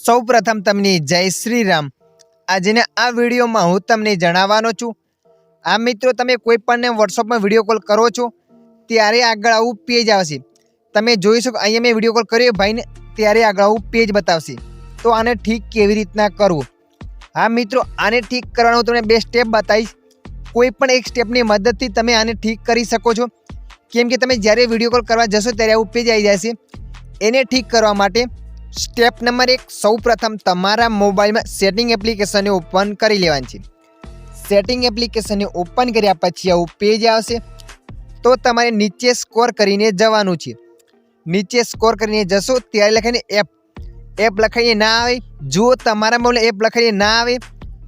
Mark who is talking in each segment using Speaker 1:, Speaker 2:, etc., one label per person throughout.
Speaker 1: સૌપ્રથમ તમને જય શ્રી રામ। આજના આ વિડીયોમાં હું તમને જણાવવાનો છું। આ મિત્રો તમે કોઈ પણને વોટ્સઅપમાં વિડીયો કોલ કરો છો ત્યારે આગળ આવું પેજ આવશે। તમે જોઈ શકો અહીંયા મેં વિડીયો કોલ કર્યો ભાઈને ત્યારે આગળ આવું પેજ બતાવશે। તો આને ઠીક કેવી રીતના કરવું? હા મિત્રો, આને ઠીક કરવાનું હું તમને બે સ્ટેપ બતાવીશ। કોઈ પણ એક સ્ટેપની મદદથી તમે આને ઠીક કરી શકો છો। કેમ કે તમે જ્યારે વિડીયો કોલ કરવા જશો ત્યારે આવું પેજ આવી જશે। એને ઠીક કરવા માટે સ્ટેપ નંબર 1, સૌપ્રથમ તમારા મોબાઈલમાં સેટિંગ એપ્લિકેશનને ઓપન કરી લેવાની છે। સેટિંગ એપ્લિકેશનને ઓપન કર્યા પછી આવું પેજ આવશે। તો તમારે નીચે સ્કોર કરીને જવાનું છે। નીચે સ્કોર કરીને જશો ત્યારે લખાઈને એપ લખાઈને ના આવે। જો તમારા મોબાઈલ એપ લખાઈને ના આવે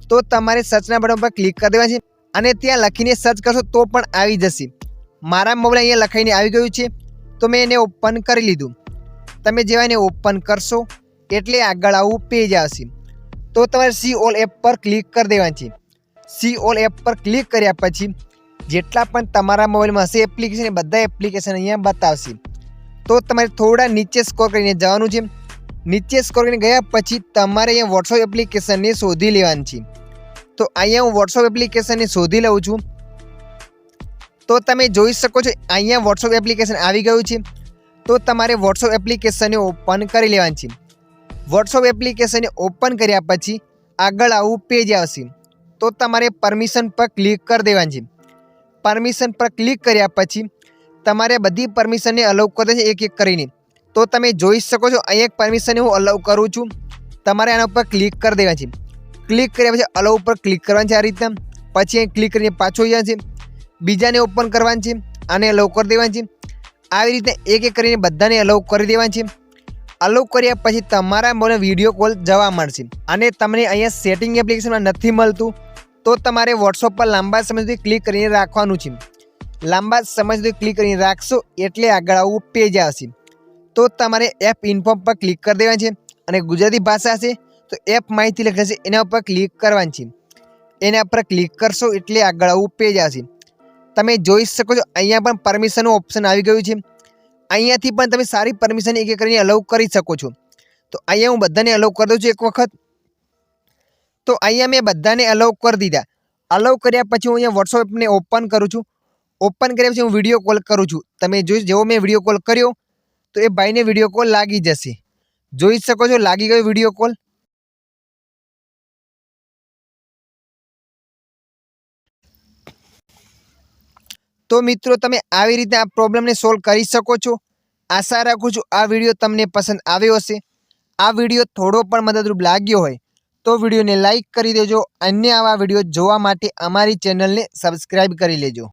Speaker 1: તો તમારે સર્ચના બટન પર ક્લિક કરી દેવાનું છે અને ત્યાં લખીને સર્ચ કરશો તો પણ આવી જશે। મારા મોબાઈલ અહીંયા લખાઈને આવી ગયું છે તો મેં એને ઓપન કરી લીધું। તમે જેવા એને ઓપન કરશો એટલે આગળ આવું પેજ આવશે। તો તમારે સી ઓલ એપ પર ક્લિક કરી દેવાની છે। સી ઓલ એપ પર ક્લિક કર્યા પછી જેટલા પણ તમારા મોબાઈલમાં હશે એપ્લિકેશન એ બધા એપ્લિકેશન અહીંયા બતાવશે। તો તમારે થોડા નીચે સ્કોર કરીને જવાનું છે। નીચે સ્કોર કરીને ગયા પછી તમારે અહીંયા વોટ્સઅપ એપ્લિકેશનને શોધી લેવાની છે। તો અહીંયા હું વોટ્સઅપ એપ્લિકેશનને શોધી લઉં છું। તો તમે જોઈ શકો છો અહીંયા વોટ્સઅપ એપ્લિકેશન આવી ગયું છે। તો તમારે વોટ્સઅપ એપ્લિકેશનને ઓપન કરી લેવાની છે। વોટ્સઅપ એપ્લિકેશનને ઓપન કર્યા પછી આગળ આવું પેજ આવશે। તો તમારે પરમિશન પર ક્લિક કરી દેવાની છે। પરમિશન પર ક્લિક કર્યા પછી તમારે બધી પરમિશનને અલાઉ કરી દેશે એક એક કરીને। તો તમે જોઈ શકો છો અહીંયા એક પરમિશનને હું અલાઉ કરું છું। તમારે આના ઉપર ક્લિક કરી દેવાની છે। ક્લિક કર્યા પછી અલાઉ ઉપર ક્લિક કરવાની છે આ રીતના। પછી અહીં ક્લિક કરીને પાછું જવાનું છે। બીજાને ઓપન કરવાની છે, આને અલાઉ કરી દેવાની છે। આવી રીતે એક એક કરીને બધાને અલાઉ કરી દેવાની છે। અલાઉ કર્યા પછી તમારા મોબાઈલ વિડીયો કોલ જવા મળશે। અને તમને અહીંયા સેટિંગ એપ્લિકેશનમાં નથી મળતું તો તમારે વોટ્સઅપ પર લાંબા સમય સુધી ક્લિક કરીને રાખવાનું છે। લાંબા સમય સુધી ક્લિક કરીને રાખશો એટલે આગળ આવું પેજ આવશે। તો તમારે એપ ઇન્ફોર્મ પર ક્લિક કરી દેવાની છે અને ગુજરાતી ભાષા હશે તો એપ માહિતી લખેલી છે એના ઉપર ક્લિક કરવાની છે। એના પર ક્લિક કરશો એટલે આગળ આવું પેજ આવશે। તમે જોઈ શકો છો અહીંયા પણ પરમિશનનું ઓપ્શન આવી ગયું છે। અહીંયાથી પણ તમે સારી પરમિશન એક એક કરીને અલાઉ કરી શકો છો। તો અહીંયા હું બધાને અલાઉ કરી દઉં છું એક વખત। તો અહીંયા મેં બધાને અલાઉ કરી દીધા। અલાઉ કર્યા પછી હું અહીંયા વોટ્સઅપને ઓપન કરું છું। ઓપન કર્યા પછી હું વિડીયો કોલ કરું છું। તમે જોઈ જેવો મેં વિડીયો કોલ કર્યો તો એ ભાઈને વિડીયો કોલ લાગી જશે। જોઈ શકો છો લાગી ગયો વિડીયો કોલ। તો મિત્રો તમે આવી રીતે આ પ્રોબ્લેમને સોલ્વ કરી શકો છો। આશા રાખું છું આ વિડીયો તમને પસંદ આવ્યો હશે। આ વિડીયો થોડો પણ મદદરૂપ લાગ્યો હોય તો વિડીયોને લાઈક કરી દેજો। અન્ય આવા વિડીયો જોવા માટે અમારી ચેનલને સબસ્ક્રાઈબ કરી લેજો।